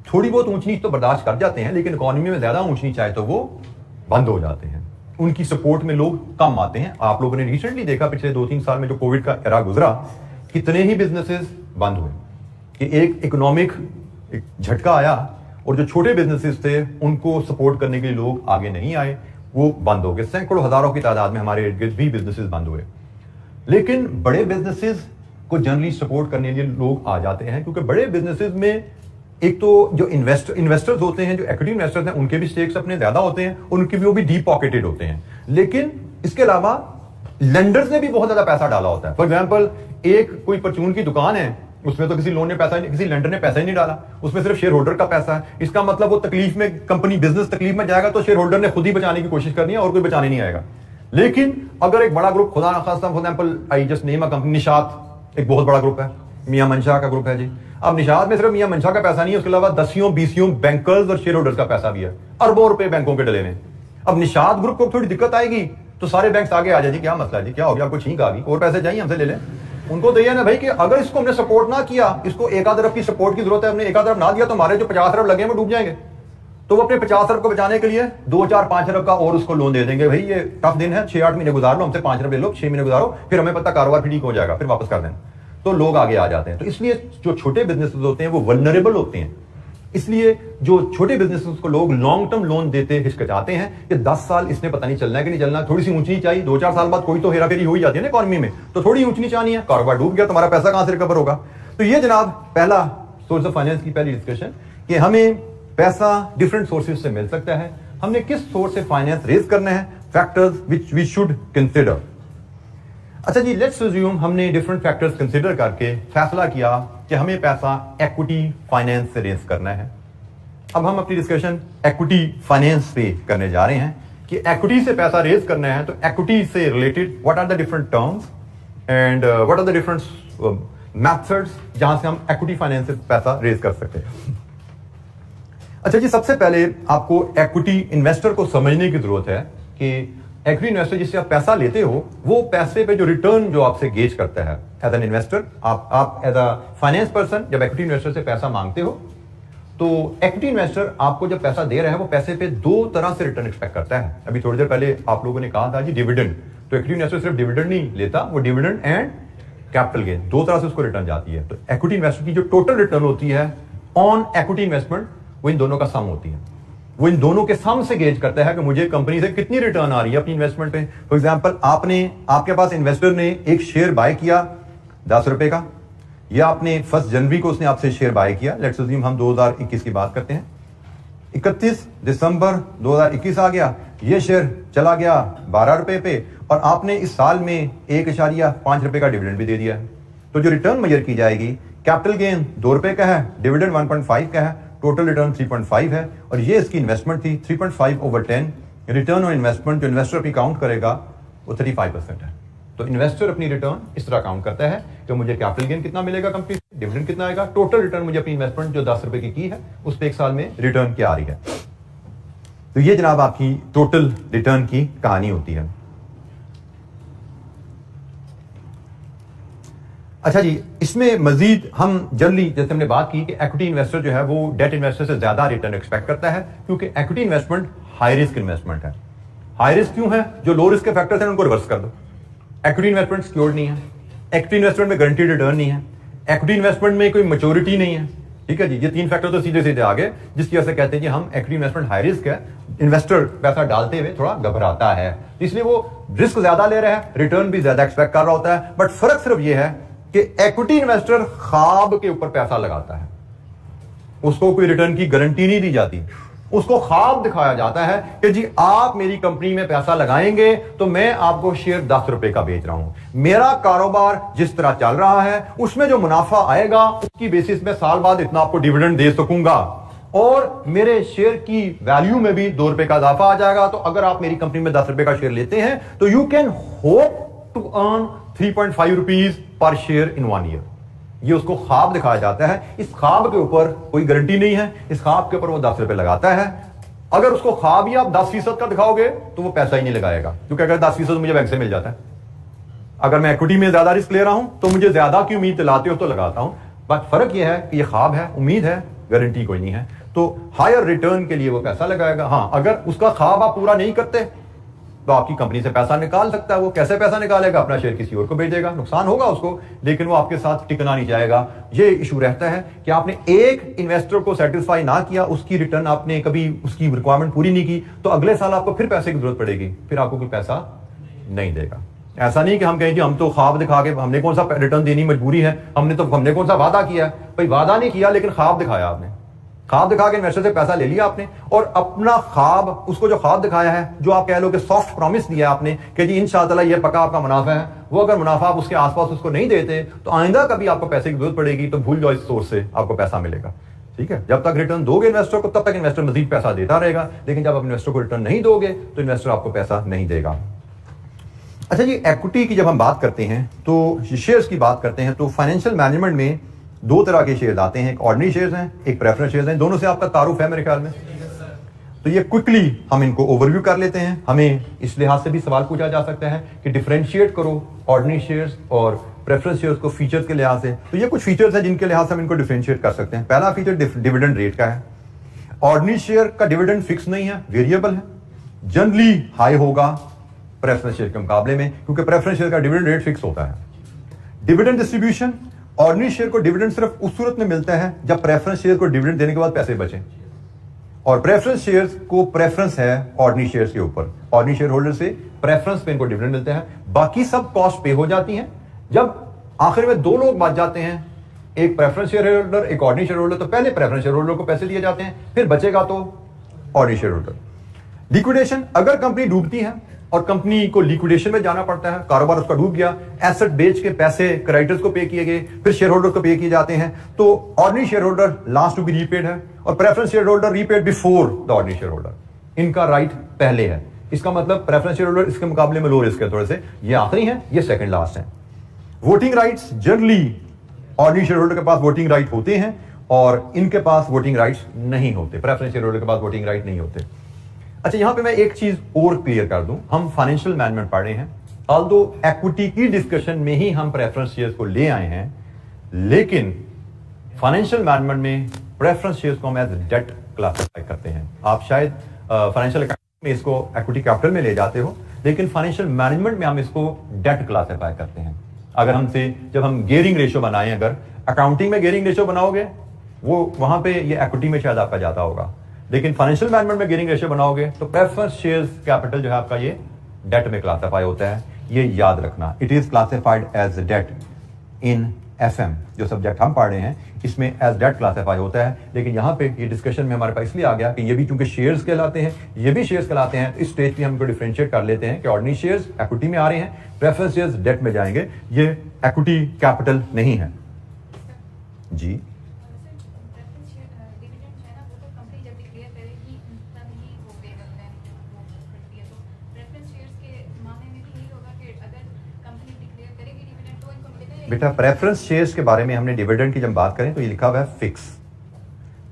थोड़ी बहुत ऊंच नीच तो बर्दाश्त कर जाते हैं, लेकिन इकोनॉमी में ज्यादा ऊंच नीच आए तो वो बंद हो जाते हैं। उनकी सपोर्ट में लोग कम आते हैं। आप लोगों ने रिसेंटली देखा पिछले 2-3 साल में जो कोविड का एरा गुजरा, कितने ही बिजनेसेस बंद हुए कि एक इकोनॉमिक झटका आया और जो छोटे बिजनेसेस थे उनको सपोर्ट करने के लिए लोग आगे नहीं आए, वो बंद हो गए। सैकड़ों हजारों की तादाद में हमारे इर्द गिर्द भी बिजनेसेस बंद हुए। लेकिन बड़े बिजनेसेस को जनरली सपोर्ट करने के लिए लोग आ जाते हैं, क्योंकि बड़े बिजनेसेस में एक तो जो इन्वेस्टर्स होते हैं, जो इक्विटी इन्वेस्टर्स हैं, उनके भी स्टेक्स अपने ज्यादा होते हैं, उनके भी वो भी डीप पॉकेटेड होते हैं। लेकिन इसके अलावा लेंडर्स ने भी बहुत ज्यादा पैसा डाला होता है। फॉर एग्जांपल एक कोई परचून की दुकान है, उसमें तो किसी लोन ने पैसा, किसी लेंडर ने पैसा ही नहीं डाला, उसमें सिर्फ शेयर होल्डर का पैसा है। इसका मतलब वो तकलीफ में, कंपनी बिजनेस तकलीफ में जाएगा तो शेयर होल्डर ने खुद ही बचाने की कोशिश करनी है और कोई बचाने नहीं आएगा। लेकिन अगर एक बड़ा ग्रुप, खुदा ना खास्ता, for example I just name a company, Nishat एक बहुत बड़ा ग्रुप है, मियां मंशा का ग्रुप है जी। अब निशात में सिर्फ मियां मंशा का पैसा नहीं है, उसके अलावा 10-20 बैंकर्स और शेयर होल्डर्स का पैसा भी है, अरबों रुपए बैंकों के डले में। अब निशात ग्रुप को थोड़ी दिक्कत आएगी तो सारे बैंक आगे आ जाए, जी क्या मसला है जी, क्या हो गया, आपको छींक आ गई, और पैसे चाहिए हमसे ले लें। उनको तो ये ना भाई कि अगर इसको हमने सपोर्ट ना किया, इसको 1 अरब की सपोर्ट की जरूरत है, हमने 1 अरब ना दिया तो हमारे जो 50 अरब लगे हैं वो डूब जाएंगे। तो वो अपने 50 अरब को बचाने के लिए 2-4-5 अरब का और उसको लोन दे देंगे। भाई ये टफ दिन है, 6-8 महीने गुजार लो, हमसे 5 अरब ले लो, 6 महीने गुजारो, फिर हमें पता कारोबार फिर ठीक हो जाएगा, फिर वापस कर देना। तो लोग आगे आ जाते हैं। तो इसलिए जो छोटे बिजनेसेस होते हैं वो वल्नरेबल होते हैं, इसलिए जो छोटे बिजनेसेस को लोग लॉन्ग टर्म लोन देते हिचकिचाते हैं कि 10 साल इसने पता नहीं चलना है कि नहीं चलना, थोड़ी सी ऊंची चाहिए, 2-4 साल बाद कोई तो हेरा फेरी हो ही जाती है ना इकोनॉमी में, तो थोड़ी ऊंची नीच आनी है, कारोबार डूब गया, तुम्हारा पैसा कहां से रिकवर होगा। तो ये जनाब पहला सोर्स ऑफ फाइनेंस की पहली डिस्कशन कि हमें पैसा डिफरेंट सोर्सेज से मिल सकता है, हमने किस सोर्स से फाइनेंस रेज करना है, factors which we should consider. अच्छा जी, लेट्स अज्यूम हमने डिफरेंट फैक्टर्स कंसिडर करके फैसला किया कि हमें पैसा इक्विटी फाइनेंस से रेज करना है। अब हम अपनी डिस्कशन इक्विटी फाइनेंस पे करने जा रहे हैं कि इक्विटी से पैसा रेज करना है, तो इक्विटी से related what are the different terms and what are the different methods जहां से हम इक्विटी फाइनेंस से पैसा रेज कर सकते हैं। अच्छा जी, सबसे पहले आपको इक्विटी इन्वेस्टर को समझने की जरूरत है कि इक्विटी इन्वेस्टर जिससे आप पैसा लेते हो, वो पैसे पे जो रिटर्न जो आपसे गेज करता है एज एन इन्वेस्टर, आप एज अ फाइनेंस पर्सन जब इक्विटी इन्वेस्टर से पैसा मांगते हो तो इक्विटी इन्वेस्टर आपको जब पैसा दे रहा है वो पैसे पे दो तरह से रिटर्न एक्सपेक्ट करता है। अभी थोड़ी देर पहले आप लोगों ने कहा था जी डिविडेंड, तो इक्विटी इन्वेस्टर सिर्फ डिविडेंड नहीं लेता, वो डिविडेंड एंड कैपिटल गेन दो तरह से उसको रिटर्न जाती है। तो इक्विटी इन्वेस्टर की जो टोटल रिटर्न होती है ऑन इक्विटी इन्वेस्टमेंट वो इन दोनों का सम होती है। वो इन दोनों के सम से गेज करता है कि मुझे कंपनी से कितनी रिटर्न आ रही है अपनी इन्वेस्टमेंट पे। फॉर एग्जांपल आपके पास इन्वेस्टर ने एक शेयर बाय किया 10 रुपए का, या आपने 1 जनवरी को उसने आपसे शेयर बाय किया, लेट्स अज्यूम हम 2021 की बात करते हैं, 31 दिसंबर 2021 आ गया, ये शेयर चला गया 12 रुपए पे और आपने इस साल में 1.5 रुपए का डिविडेंड भी दे दिया है। तो जो रिटर्न मेजर की जाएगी, कैपिटल गेन 2 रुपए का है, डिविडेंड 1.5 का है, टोटल रिटर्न 3.5 है और ये इसकी इन्वेस्टमेंट थी। 3.5/10 रिटर्न ऑन इन्वेस्टमेंट जो इन्वेस्टर अपनी काउंट करेगा वो 35% है। तो इन्वेस्टर अपनी रिटर्न इस तरह काउंट करता है कि मुझे कैपिटल गेन कितना मिलेगा कंपनी से, डिविडेंड कितना आएगा, टोटल रिटर्न मुझे अपनी इन्वेस्टमेंट जो 10 रुपए की है उस पर एक साल में रिटर्न क्या आ रही है। तो ये जनाब आपकी टोटल रिटर्न की कहानी होती है। अच्छा जी, इसमें मजीद हम जनरली जैसे हमने बात की कि इक्विटी इन्वेस्टर जो है वो डेट इन्वेस्टर से ज्यादा रिटर्न एक्सपेक्ट करता है क्योंकि equity investment high risk investment है। हाई रिस्क क्यों है? जो लो रिस्क के फैक्टर्स हैं उनको रिवर्स कर दो। इक्विटी इन्वेस्टमेंट सिक्योर्ड नहीं है, इक्विटी इन्वेस्टमेंट में गारंटीड रिटर्न नहीं है, इक्विटी इन्वेस्टमेंट में कोई मैच्योरिटी नहीं है। ठीक है जी, ये 3 फैक्टर तो सीधे सीधे आ गए जिसकी वजह से कहते हैं कि हम इक्विटी इन्वेस्टमेंट हाई रिस्क है, इन्वेस्टर पैसा डालते हुए थोड़ा घबराता है, इसलिए वो रिस्क ज्यादा ले रहा है, रिटर्न भी ज्यादा एक्सपेक्ट कर रहा होता है। बट फर्क सिर्फ ये है कि इक्विटी इन्वेस्टर ख्वाब के ऊपर पैसा लगाता है, उसको कोई रिटर्न की गारंटी नहीं दी जाती, उसको ख्वाब दिखाया जाता है कि जी आप मेरी कंपनी में पैसा लगाएंगे तो मैं आपको शेयर 10 रुपए का बेच रहा हूं, मेरा कारोबार जिस तरह चल रहा है उसमें जो मुनाफा आएगा उसकी बेसिस में साल बाद इतना आपको डिविडेंड दे सकूंगा और मेरे शेयर की वैल्यू में भी 2 रुपए का इजाफा आ जाएगा। तो अगर आप मेरी कंपनी में 10 रुपए का शेयर लेते हैं तो you can hope to earn 3.5 rupees per share in 1 year. ये उसको ख्वाब दिखाया जाता है, इस ख्वाब के ऊपर कोई गारंटी नहीं है, इस ख्वाब के ऊपर वो 10 रुपए लगाता है। अगर उसको ख्वाब ही आप 10% का दिखाओगे तो वो पैसा ही नहीं लगाएगा, क्योंकि अगर 10% मुझे बैंक से मिल जाता है, अगर मैं इक्विटी में ज्यादा रिस्क ले रहा हूं तो मुझे ज्यादा की उम्मीद दिलाते हो तो लगाता हूं। बट फर्क यह है कि ये ख्वाब है, उम्मीद है, गारंटी कोई नहीं है। तो हायर रिटर्न के लिए वो पैसा लगाएगा। हाँ, अगर उसका ख्वाब आप पूरा नहीं करते तो आपकी कंपनी से पैसा निकाल सकता है। वो कैसे पैसा निकालेगा? अपना शेयर किसी और को बेच देगा, नुकसान होगा उसको, लेकिन वो आपके साथ टिकना नहीं जाएगा। ये इशू रहता है कि आपने एक इन्वेस्टर को सेटिस्फाई ना किया, उसकी रिटर्न आपने कभी उसकी रिक्वायरमेंट पूरी नहीं की, तो अगले साल आपको फिर पैसे की जरूरत पड़ेगी, फिर आपको कोई पैसा नहीं देगा। ऐसा नहीं कि हम कहें कि हम तो ख्वाब दिखा के हमने कौन सा रिटर्न देनी मजबूरी है, हमने कौन सा वादा किया है। भाई वादा नहीं किया लेकिन ख्वाब दिखाया आपने, ख्वाब दिखा के इन्वेस्टर से पैसा ले लिया आपने और अपना ख्वाब, उसको जो ख्वाब दिखाया है, जो आप कह लो कि सॉफ्ट प्रॉमिस दिया आपने कि जी इंशाअल्लाह ये पक्का आपका मुनाफा है, वो अगर मुनाफा आप उसके आसपास उसको नहीं देते तो आइंदा कभी आपको पैसे की जरूरत पड़ेगी तो भूल जाओ इस सोर्स से आपको पैसा मिलेगा। ठीक है, जब तक रिटर्न दोगे इन्वेस्टर को तब तक इन्वेस्टर मजीद पैसा देता रहेगा, लेकिन जब आप इन्वेस्टर को रिटर्न नहीं दोगे तो इन्वेस्टर आपको पैसा नहीं देगा। अच्छा जी, इक्विटी की जब हम बात करते हैं तो शेयर्स की बात करते हैं तो फाइनेंशियल मैनेजमेंट में 2 तरह के शेयर्स आते हैं, एक ऑर्डिनरी शेयर्स हैं, एक प्रेफरेंस शेयर्स हैं। दोनों से आपका तारुफ है मेरे ख्याल में, तो ये क्विकली हम इनको ओवरव्यू कर लेते हैं। हमें इस लिहाज से भी सवाल पूछा जा सकता है कि डिफरेंशिएट करो ऑर्डिनरी शेयर्स और प्रेफरेंस शेयर्स को फीचर्स के लिहाज से। तो ये कुछ फीचर्स हैं जिनके लिहाज से हम इनको डिफरेंशिएट कर सकते हैं। पहला फीचर डिविडेंड रेट का है। ऑर्डिनरी शेयर का डिविडेंड फिक्स नहीं है, वेरिएबल है, जनरली हाई होगा प्रेफरेंस शेयर के मुकाबले में, क्योंकि प्रेफरेंस शेयर का डिविडेंड रेट फिक्स होता है। डिविडेंड डिस्ट्रीब्यूशन, ऑर्डिनरी शेयर को डिविडेंड सिर्फ उस सूरत में मिलता है जब प्रेफरेंस शेयर को डिविडेंड देने के बाद पैसे बचे, और प्रेफरेंस शेयर्स को प्रेफरेंस है ऑर्डिनरी शेयर्स के ऊपर। ऑर्डिनरी शेयर होल्डर से प्रेफरेंस पे इनको डिविडेंड मिलता है, बाकी सब कॉस्ट पे हो जाती हैं। जब आखिर में 2 लोग बच जाते हैं, एक प्रेफरेंस शेयर होल्डर एक ऑर्डिनरी शेयर होल्डर, तो पहले प्रेफरेंस शेयर होल्डर को पैसे दिए जाते हैं, फिर बचेगा तो ऑर्डिनरी शेयर होल्डर। लिक्विडेशन, अगर कंपनी डूबती है और कंपनी को लिक्विडेशन में जाना पड़ता है, कारोबार उसका डूब गया, एसेट बेच के पैसे क्रेडिटर्स को पे किए गए, फिर शेयर होल्डर को पे किए जाते हैं, तो ordinary shareholder last to be repaid है और preference shareholder repaid before the ordinary shareholder. इनका राइट पहले है, इसका मतलब प्रेफरेंस शेयर होल्डर इसके मुकाबले में लो रिस्क है थोड़े से, ये आखिरी है, ये सेकंड लास्ट है। Voting rights, generally ordinary share holder के पास वोटिंग राइट होते हैं और इनके पास वोटिंग राइट्स नहीं होते, प्रेफरेंस शेयर होल्डर के पास वोटिंग राइट नहीं होते। अच्छा, यहां पे मैं एक चीज और क्लियर कर दूं, हम फाइनेंशियल मैनेजमेंट पढ़ रहे हैं, ऑल्दो इक्विटी की डिस्कशन में ही हम प्रेफरेंस शेयर्स को ले आए हैं, लेकिन फाइनेंशियल मैनेजमेंट में प्रेफरेंस शेयर्स को हम एज डेट क्लासिफाई करते हैं। आप शायद फाइनेंशियल अकाउंटिंग में इसको इक्विटी कैपिटल में ले जाते हो, लेकिन फाइनेंशियल मैनेजमेंट में हम इसको डेट क्लासिफाई करते हैं। अगर हमसे जब हम गियरिंग रेशियो बनाएं, अगर अकाउंटिंग में गियरिंग रेशियो बनाओगे वो वहां पे ये इक्विटी में शायद आपका जाता होगा, लेकिन फाइनेंशियल मैनेजमेंट में गियरिंग रेशियो बनाओगे तो प्रेफरेंस शेयर्स कैपिटल जो है आपका ये डेट में क्लासिफाई होता है। ये याद रखना, it is classified as debt in FM, जो सब्जेक्ट हम पढ़ रहे हैं इसमें एज डेट क्लासिफाई होता है। लेकिन यहाँ पे ये डिस्कशन में हमारे पास इसलिए आ गया कि ये भी चूंकि शेयर्स कहलाते हैं, ये भी शेयर्स कहलाते हैं, तो इस स्टेज पे हम इनको डिफरेंशिएट कर लेते हैं कि ऑर्डिनरी शेयर्स इक्विटी में आ रहे हैं, प्रेफरेंस शेयर्स डेट में जाएंगे, ये इक्विटी कैपिटल नहीं है। जी बेटा प्रेफरेंस शेयर्स के बारे में हमने डिविडेंड की जब बात करें तो ये लिखा हुआ है फिक्स।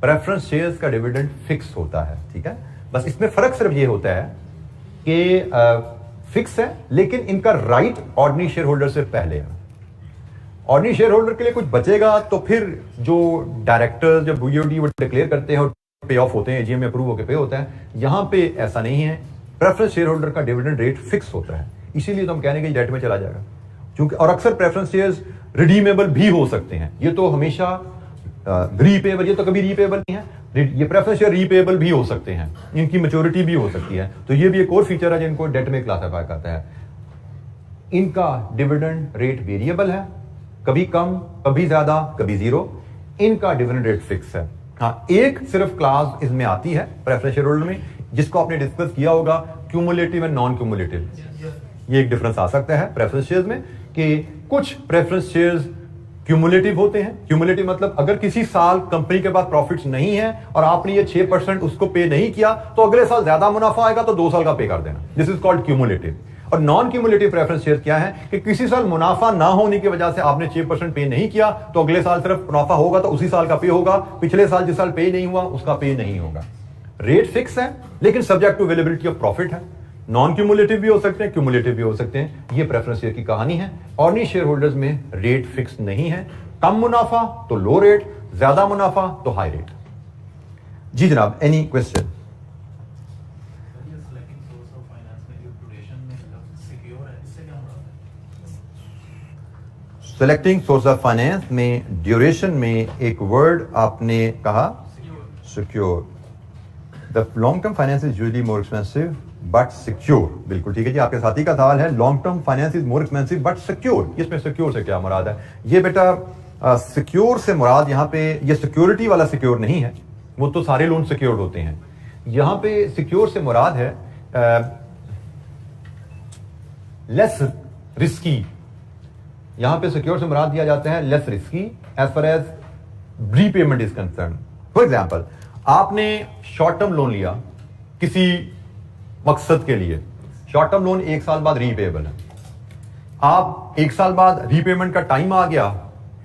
प्रेफरेंस शेयर्स का डिविडेंड फिक्स होता है, ठीक है। बस इसमें फर्क सिर्फ ये होता है कि फिक्स है लेकिन इनका राइट ऑर्डिनरी शेयर होल्डर से पहले है। ऑर्डिनरी शेयर होल्डर के लिए कुछ बचेगा तो फिर जो डायरेक्टर्स जब BOD वो डिक्लेयर करते हैं और पे ऑफ होते हैं, AGM में अप्रूव होकर पे होता है, यहां पे ऐसा नहीं है। प्रेफरेंस शेयर होल्डर का डिविडेंड रेट फिक्स होता है, इसीलिए तो हम कहने के डेट में चला जाएगा क्योंकि, और अक्सर प्रेफरेंस शेयर्स रिडीमेबल भी हो सकते हैं। ये तो हमेशा रीपेएबल, ये तो कभी रीपेएबल नहीं है। ये प्रेफरेंस शेयर रीपेएबल भी हो सकते हैं, इनकी मैच्योरिटी भी हो सकती है, तो ये भी एक और फीचर है जिनको डेट में क्लासिफाई करता है। इनका डिविडेंड रेट वेरिएबल है, कभी कम कभी ज्यादा कभी जीरो। इनका डिविडेंड रेट फिक्स है। हाँ, एक सिर्फ क्लास इसमें आती है प्रेफरेंस शेयर होल्डर में, जिसको आपने डिस्कस किया होगा, क्यूमुलेटिव एंड नॉन क्यूमुलेटिव। ये एक डिफरेंस आ सकता है प्रेफरेंस शेयर्स में कि कुछ प्रेफरेंस शेयर्स क्यूमुलेटिव होते हैं। क्यूमुलेटिव मतलब अगर किसी साल कंपनी के पास प्रॉफिट्स नहीं है और आपने ये 6% उसको पे नहीं किया तो अगले साल ज्यादा मुनाफा आएगा तो 2 साल का पे कर देना। This is called cumulative. और नॉन क्यूमुलेटिव प्रेफरेंस शेयर क्या है कि किसी साल मुनाफा ना होने की वजह से आपने 6% पे नहीं किया तो अगले साल सिर्फ मुनाफा होगा तो उसी साल का पे होगा, पिछले साल जिस साल पे नहीं हुआ उसका पे नहीं होगा। रेट फिक्स है लेकिन subject to availability of profit है। नॉन क्यूमुलेटिव भी हो सकते हैं, क्यूमुलेटिव भी हो सकते हैं। ये प्रेफरेंस शेयर की कहानी है। ऑर्डिनरी शेयर होल्डर्स में रेट फिक्स नहीं है, कम मुनाफा तो लो रेट, ज्यादा मुनाफा तो हाई रेट। जी जनाब, any question? Selecting source of finance में ड्यूरेशन में एक वर्ड आपने कहा secure. The long term finance is usually more expensive but secure. बिल्कुल ठीक है जी, आपके साथी का सवाल है long term finance is more expensive but secure. इसमें सिक्योर से क्या मुराद है? ये बेटा सिक्योर से मुराद यहाँ पे ये सिक्योरिटी वाला सिक्योर नहीं है, वो तो सारे लोन सिक्योर्ड होते हैं। यहाँ पे सिक्योर से मुराद है लेस रिस्की। यहाँ पे सिक्योर से मुराद दिया जाता है less risky as far as repayment is concern. For example, आपने शॉर्ट टर्म लोन लिया किसी मकसद के लिए, शॉर्ट टर्म लोन 1 साल बाद रीपेएबल है। आप 1 साल बाद रीपेमेंट का टाइम आ गया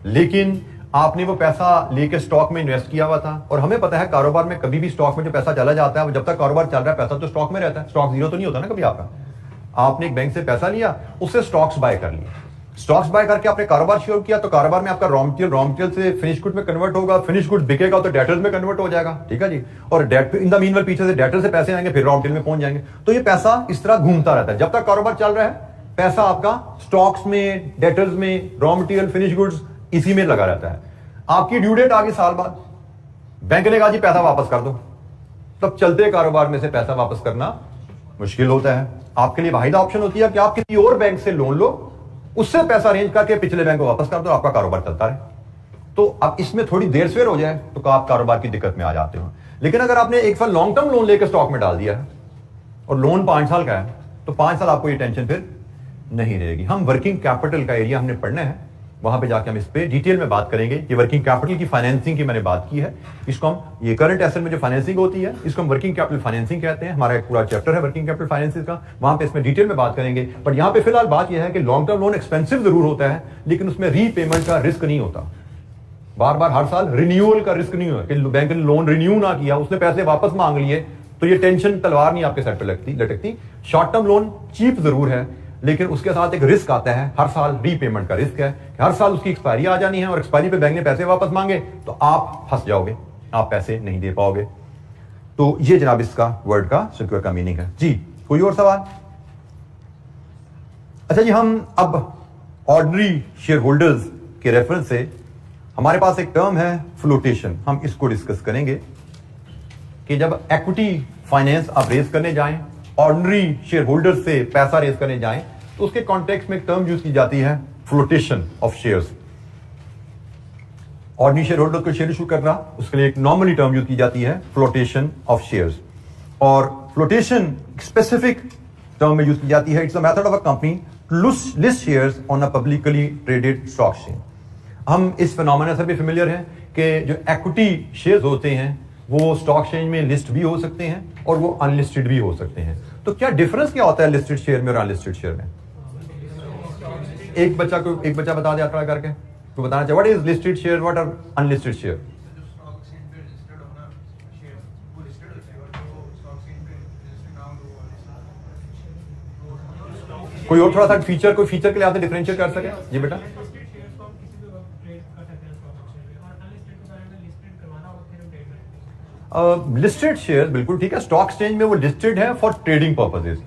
लेकिन आपने वो पैसा लेके स्टॉक में इन्वेस्ट किया हुआ था, और हमें पता है कारोबार में कभी भी स्टॉक में जो पैसा चला जाता है, जब तक कारोबार चल रहा है पैसा तो स्टॉक में रहता है, स्टॉक जीरो तो नहीं होता ना कभी आपका। आपने एक बैंक से पैसा लिया, उससे स्टॉक्स बाय कर लिए, स्टॉक्स बाय करके आपने कारोबार शुरू किया, तो कारोबार में आपका रॉ मटेरियल से फिनिश गुड में कन्वर्ट होगा, फिनिश गुड बिकेगा तो डेटर्स में कन्वर्ट हो जाएगा, ठीक है जी। और इन द मीनवाइल पीछे से डेटर से पैसे आएंगे, फिर रॉ मटेरियल में पहुंच जाएंगे। तो ये पैसा इस तरह घूमता रहता है, जब तक कारोबार चल रहा है पैसा आपका स्टॉक्स में, डेटर्स में, रॉ मटेरियल, फिनिश गुड्स इसी में लगा रहता है। आपकी ड्यू डेट आ गई साल बाद, बैंक ने कहा जी पैसा वापस कर दो, तब चलते कारोबार में से पैसा वापस करना मुश्किल होता है। आपके लिए वाहिद ऑप्शन होती है कि आप किसी और बैंक से लोन लो, उससे पैसा अरेंज करके पिछले बैंक को वापस कर दो, आपका कारोबार चलता रहे। तो अब इसमें थोड़ी देर सवेर हो जाए तो आप कारोबार की दिक्कत में आ जाते हो। लेकिन अगर आपने 1 साल लॉन्ग टर्म लोन लेकर स्टॉक में डाल दिया है और लोन 5 साल का है, तो 5 साल आपको ये टेंशन फिर नहीं रहेगी। हम वर्किंग कैपिटल का एरिया हमने पढ़ना है, वहां पे जाके हम इस पे डिटेल में बात करेंगे कि वर्किंग कैपिटल की फाइनेंसिंग की मैंने बात की है। इसको हम, ये करंट एसेट में जो फाइनेंसिंग होती है इसको हम वर्किंग कैपिटल फाइनेंसिंग कहते हैं। हमारा एक पूरा चैप्टर है वर्किंग कैपिटल फाइनेंसिंग का, वहां पे इसमें डिटेल में बात करेंगे। बट यहाँ पे फिलहाल बात यह है कि लॉन्ग टर्म लोन एक्सपेंसिव जरूर होता है लेकिन उसमें रीपेमेंट का रिस्क नहीं होता। बार बार हर साल रिन्यूअल का रिस्क नहीं होता कि बैंक ने लोन रिन्यू ना किया, उसने पैसे वापस मांग लिए, तो ये टेंशन तलवार नहीं आपके सर पे लटकती। शॉर्ट टर्म लोन चीप जरूर है लेकिन उसके साथ एक रिस्क आता है, हर साल रीपेमेंट का रिस्क है, हर साल उसकी एक्सपायरी आ जानी है और एक्सपायरी पे बैंक ने पैसे वापस मांगे तो आप फंस जाओगे। आप पैसे नहीं दे पाओगे। तो ये जनाब इसका वर्ड का सिक्योर का मीनिंग है जी। कोई और सवाल? अच्छा जी, हम अब ऑर्डिनरी शेयर होल्डर्स के रेफरेंस से हमारे पास एक टर्म है फ्लोटेशन, हम इसको डिस्कस करेंगे कि जब इक्विटी फाइनेंस आप रेज करने जाएं, ऑर्डिनरी शेयर होल्डर से पैसा रेज करने जाएं, तो उसके कॉन्टेक्स्ट में एक टर्म यूज की जाती है flotation of shares. Ordinary share holder को शेयर इशू करना, उसके लिए एक नॉर्मली टर्म यूज की जाती है फ्लोटेशन ऑफ शेयर्स। और फ्लोटेशन स्पेसिफिक टर्म में यूज की जाती है, it's a method of a company to list shares on a publicly traded stock exchange. हम इस फिनोमेना से भी फेमिलियर हैं कि जो इक्विटी शेयर्स होते हैं वो स्टॉक एक्सचेंज में लिस्ट भी हो सकते हैं और वो अनलिस्टेड भी हो सकते हैं। तो क्या डिफरेंस क्या होता है लिस्टेड शेयर में और अनलिस्टेड शेयर में? एक बच्चा बता दे थोड़ा करके, तो बताना चाहिए what is listed share, what are unlisted share. कोई और थोड़ा सा फीचर, कोई फीचर के लिए आपने डिफरेंशिएट कर सके जी बेटा? लिस्टेड शेयर बिल्कुल ठीक है, स्टॉक एक्सचेंज में वो लिस्टेड है फॉर ट्रेडिंग पर्पसेस।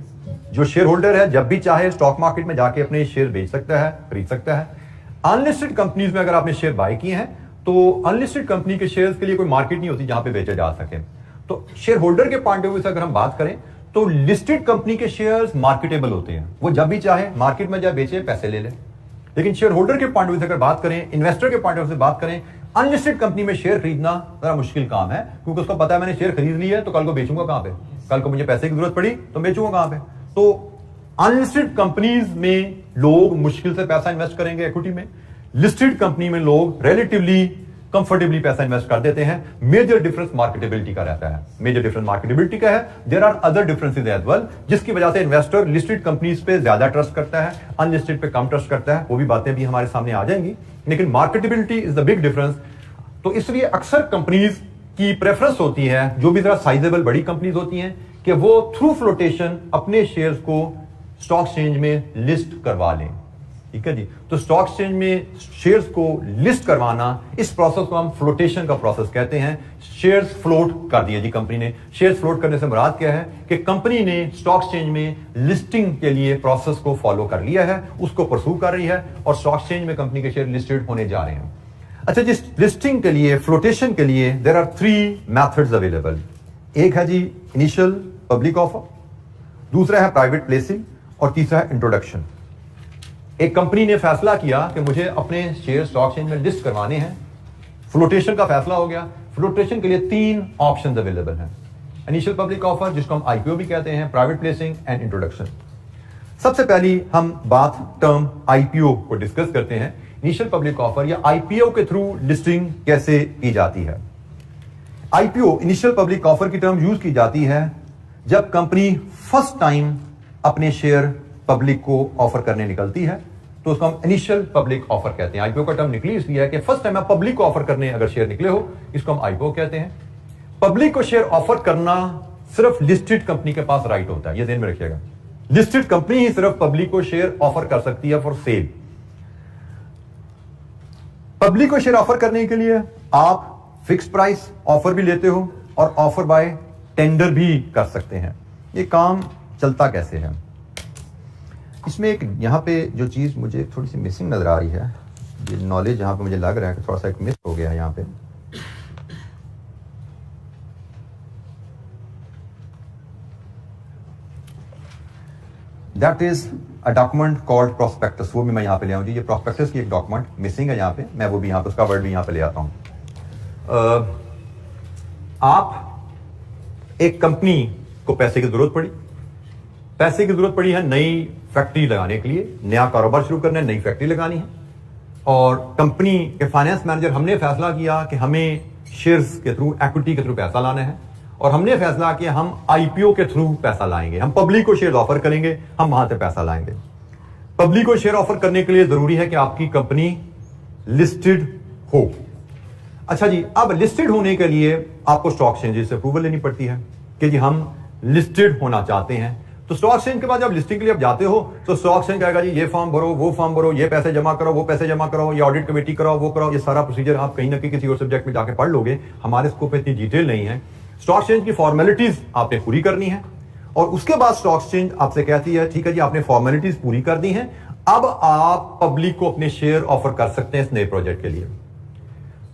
जो शेयर होल्डर है जब भी चाहे स्टॉक मार्केट में जाके अपने शेयर बेच सकता है, खरीद सकता है। अनलिस्टेड कंपनीज में अगर आपने शेयर बाय किए हैं तो अनलिस्टेड कंपनी के शेयर्स के लिए कोई मार्केट नहीं होती जहां पे बेचे जा सके। तो शेयर होल्डर के पॉइंट ऑफ व्यू से अगर हम बात करें तो लिस्टेड कंपनी के शेयर्स मार्केटेबल होते हैं, वो जब भी चाहे मार्केट में जाए बेचे, पैसे ले ले। लेकिन शेयर होल्डर के पॉइंट ऑफ व्यू से अगर बात करें, इन्वेस्टर के पॉइंट ऑफ व्यू से बात करें, अनलिस्टेड कंपनी में शेयर खरीदना जरा मुश्किल काम है, क्योंकि उसको पता है मैंने शेयर खरीद लिया है तो कल को बेचूंगा कहां पे, कल को मुझे पैसे की जरूरत पड़ी तो बेचूंगा कहां पे। तो अनलिस्टेड कंपनीज में लोग मुश्किल से पैसा इन्वेस्ट करेंगे इक्विटी में, लिस्टेड कंपनी में लोग रिलेटिवली कंफर्टेबली पैसा इन्वेस्ट कर देते हैं। मेजर डिफरेंस मार्केटेबिलिटी का रहता है। मेजर डिफरेंस मार्केटेबिलिटी का है। There are other differences as well, जिसकी वजह से इन्वेस्टर लिस्टेड कंपनीज पे ज्यादा ट्रस्ट करता है, अनलिस्टेड पे कम ट्रस्ट करता है। वो भी बातें भी हमारे सामने आ जाएंगी, लेकिन marketability is the big difference. तो इसलिए अक्सर कंपनीज की प्रेफरेंस होती है, जो भी जरा साइजेबल बड़ी कंपनीज होती हैं, कि वो थ्रू फ्लोटेशन अपने शेयर्स को स्टॉक एक्सचेंज में लिस्ट करवा लें। ठीक है जी। तो स्टॉक एक्सचेंज में शेयर्स को लिस्ट करवाना, इस प्रोसेस को हम फ्लोटेशन का प्रोसेस कहते हैं। शेयर्स फ्लोट कर दिए जी कंपनी ने। शेयर्स फ्लोट करने से मुराद क्या है कि कंपनी ने स्टॉक एक्सचेंज में लिस्टिंग के लिए प्रोसेस को फॉलो कर लिया है, उसको परस्यू कर रही है और स्टॉक एक्सचेंज में कंपनी के शेयर लिस्टेड होने जा रहे हैं। अच्छा, जिस लिस्टिंग के लिए, फ्लोटेशन के लिए देयर आर 3 मेथड्स अवेलेबल। एक है जी इनिशियल पब्लिक ऑफर, दूसरा है प्राइवेट प्लेसिंग और तीसरा है इंट्रोडक्शन। एक कंपनी ने फैसला किया कि मुझे अपने शेयर स्टॉक एक्सचेंज में लिस्ट करवाने हैं, फ्लोटेशन का फैसला हो गया। फ्लोटेशन के लिए 3 ऑप्शंस अवेलेबल हैं। इनिशियल पब्लिक ऑफर, जिसको हम आईपीओ भी कहते हैं, प्राइवेट प्लेसिंग एंड इंट्रोडक्शन। सबसे पहली हम बात टर्म आईपीओ को डिस्कस करते हैं। इनिशियल पब्लिक ऑफर या आईपीओ के थ्रू लिस्टिंग कैसे की जाती है? आईपीओ, इनिशियल पब्लिक ऑफर की टर्म यूज की जाती है जब कंपनी फर्स्ट टाइम अपने शेयर पब्लिक को ऑफर करने निकलती है, तो उसको हम इनिशियल पब्लिक ऑफर कहते हैं। आईपीओ का टर्म निकली इसलिए है कि फर्स्ट टाइम आप पब्लिक को ऑफर करने अगर शेयर निकले हो, इसको हम आईपीओ कहते हैं। पब्लिक को शेयर ऑफर करना सिर्फ लिस्टेड कंपनी के पास राइट होता है, ये ध्यान में रखिएगा। लिस्टेड कंपनी ही सिर्फ पब्लिक को शेयर ऑफर कर सकती है फॉर सेल। पब्लिक को शेयर ऑफर करने के लिए आप फिक्स प्राइस ऑफर भी लेते हो और ऑफर बाय टेंडर भी कर सकते हैं। ये काम चलता कैसे है? इसमें एक यहां पे जो चीज मुझे थोड़ी सी मिसिंग नजर आ रही है, ये नॉलेज यहां पे मुझे लग रहा है कि थोड़ा सा एक मिस हो गया है यहां पे। That is a document called prospectus. वो भी मैं यहां पे ले आऊं जी। ये प्रोस्पेक्टस की एक डॉक्यूमेंट मिसिंग है यहां पे, मैं वो भी यहां पे उसका वर्ड भी यहां पे ले आता हूं। आप एक कंपनी को पैसे की जरूरत पड़ी है नई फैक्ट्री लगाने के लिए, नया कारोबार शुरू करना है, नई फैक्ट्री लगानी है। और कंपनी के फाइनेंस मैनेजर हमने फैसला किया कि हमें शेयर्स के थ्रू, इक्विटी के थ्रू पैसा लाना है, और हमने फैसला किया हम आईपीओ के थ्रू पैसा लाएंगे। हम पब्लिक को शेयर ऑफर करेंगे, हम वहां से पैसा लाएंगे। पब्लिक को शेयर ऑफर करने के लिए जरूरी है कि आपकी कंपनी लिस्टेड हो। अच्छा जी, अब लिस्टेड होने के लिए आपको स्टॉक एक्सचेंजेस से अप्रूवल लेनी पड़ती है कि जी हम लिस्टेड होना चाहते हैं। तो तो स्टॉक एक्सचेंज के बाद जब लिस्टिंग के लिए आप जाते हो तो स्टॉक एक्सचेंज कहेगा जी ये फॉर्म भरो, वो फॉर्म भरो, ये पैसे जमा करो, वो पैसे जमा करो, ये ऑडिट कमेटी कराओ, वो कराओ। ये सारा प्रोसीजर आप कहीं ना कहीं किसी और सब्जेक्ट में जाके पढ़ लोगे, हमारे स्कोप पे इतनी डिटेल नहीं है। स्टॉक एक्सचेंज की फॉर्मेलिटीज आपने पूरी करनी है और उसके बाद स्टॉक एक्सचेंज आपसे कहती है ठीक है जी आपने फॉर्मेलिटीज पूरी कर दी हैं, अब आप पब्लिक को अपने शेयर ऑफर कर सकते हैं इस नए प्रोजेक्ट के लिए।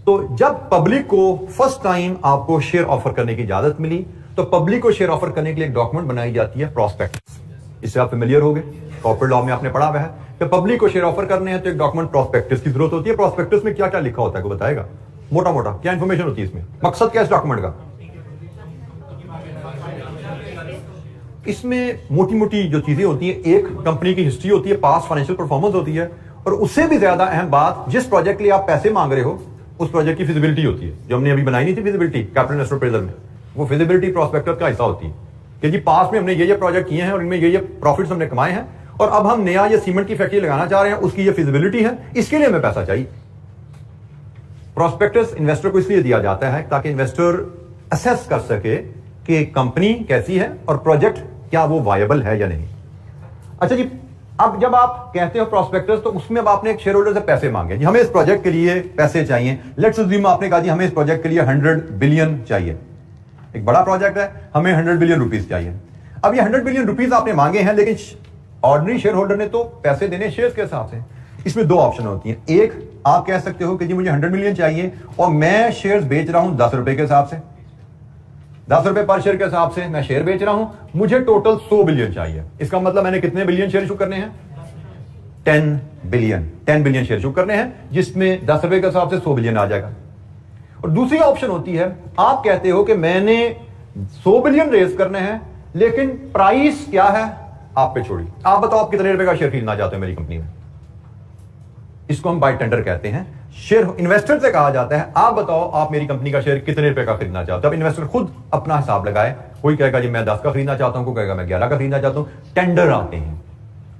तो जब पब्लिक को फर्स्ट टाइम आपको शेयर ऑफर करने की इजाजत मिली तो पब्लिक को शेयर ऑफर करने के लिए एक डॉक्यूमेंट बनाई जाती है, प्रॉस्पेक्टस। इससे आप फेमिलियर हो गए, कॉर्पोरेट लॉ में आपने पढ़ा हुआ है कि पब्लिक को शेयर ऑफर करने हैं तो एक डॉक्यूमेंट प्रॉस्पेक्टस की जरूरत होती है। प्रॉस्पेक्टस में क्या क्या लिखा होता है को बताएगा, मोटा मोटा क्या इंफॉर्मेशन होती है इसमें, मकसद क्या है इस डॉक्यूमेंट का? इसमें मोटी मोटी जो चीजें होती है, एक कंपनी की हिस्ट्री होती है, पास्ट फाइनेंशियल परफॉर्मेंस होती है, और उससे भी ज्यादा अहम बात जिस प्रोजेक्ट के लिए आप पैसे मांग रहे हो उस प्रोजेक्ट की फिजिबिलिटी होती है, जो हमने अभी बनाई नहीं थी फिजिबिलिटी कैपिटल इन्वेस्टमेंट अप्रेजल में। वो फिजिबिलिटी प्रॉस्पेक्टस का हिस्सा होती है कि जी पास में हमने ये प्रोजेक्ट किए हैं और इनमें ये प्रॉफिट्स हमने कमाए हैं और अब हम नया ये सीमेंट की फैक्ट्री लगाना चाह रहे हैं, उसकी ये फिजिबिलिटी है, इसके लिए हमें पैसा चाहिए। प्रॉस्पेक्टस इन्वेस्टर को इसलिए दिया जाता है ताकि इन्वेस्टर असेस कर सके कि कंपनी कैसी है और प्रोजेक्ट क्या वो वायबल है या नहीं। अच्छा जी, अब जब आप कहते हो प्रॉस्पेक्टस तो उसमें अब आपने एक शेयर होल्डर से पैसे मांगे जी हमें इस प्रोजेक्ट के लिए पैसे चाहिए। लेट्स अज्यूम आपने कहा जी हमें इस प्रोजेक्ट के लिए 100 बिलियन चाहिए, एक बड़ा प्रोजेक्ट है, हमें 100 बिलियन रुपीस चाहिए। अब ये 100 बिलियन रुपीस आपने मांगे हैं, लेकिन ऑर्डिनरी शेयर होल्डर ने तो पैसे देने शेयर्स के हिसाब से। इसमें दो ऑप्शन होती हैं, एक आप कह सकते हो कि जी मुझे 100 मिलियन चाहिए और मैं शेयर्स बेच रहा हूं 10 रुपए के हिसाब से, 10 रुपए पर शेयर के हिसाब से मैं शेयर बेच रहा हूं, मुझे टोटल 100 बिलियन चाहिए। इसका मतलब मैंने कितने बिलियन शेयर इशू करने हैं? 10 बिलियन शेयर इशू करने हैं, जिसमें 10 रुपए के हिसाब से 100 बिलियन आ जाएगा। और दूसरी ऑप्शन होती है, आप कहते हो कि मैंने 100 बिलियन रेज करने हैं लेकिन प्राइस क्या है आप पे छोड़ी, आप बताओ आप कितने रुपए का शेयर खरीदना चाहते हो मेरी कंपनी में। इसको हम बाय टेंडर कहते हैं। शेयर इन्वेस्टर से कहा जाता है आप बताओ आप मेरी कंपनी का शेयर कितने रुपए का खरीदना चाहते हो। अब इन्वेस्टर खुद अपना हिसाब लगाए, कोई कहेगा जी मैं 10 का खरीदना चाहता हूं, कोई कहेगा मैं 11 का खरीदना चाहता हूं। टेंडर आते हैं,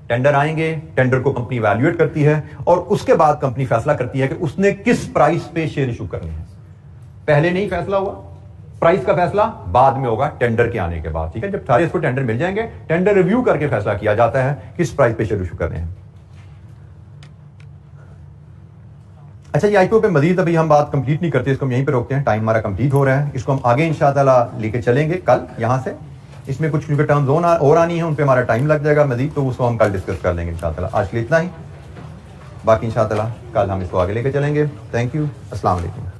टेंडर आएंगे, टेंडर को कंपनी वैल्यूएट करती है और उसके बाद कंपनी फैसला करती है कि उसने किस प्राइस पे शेयर इशू करने हैं। पहले नहीं फैसला हुआ, प्राइस का फैसला बाद में होगा टेंडर के आने के बाद। ठीक है, जब सारे इसको टेंडर मिल जाएंगे, टेंडर रिव्यू करके फैसला किया जाता है किस प्राइस पे शेयर इशू करने हैं। अच्छा, ये आईपीओ पे मजीद अभी हम बात कंप्लीट नहीं करते, इसको हम यहीं पे रोकते हैं, टाइम हमारा कंप्लीट हो रहा है। इसको हम आगे इंशाअल्लाह लेके चलेंगे कल यहां से। इसमें कुछ क्योंकि टर्म्स और आनी है, उन पे हमारा टाइम लग जाएगा मजीद, तो उसको हम कल डिस्कस कर लेंगे इंशाअल्लाह। आज के लिए इतना ही, बाकी इंशाअल्लाह कल हम इसको आगे लेके चलेंगे। थैंक यू, अस्सलाम वालेकुम।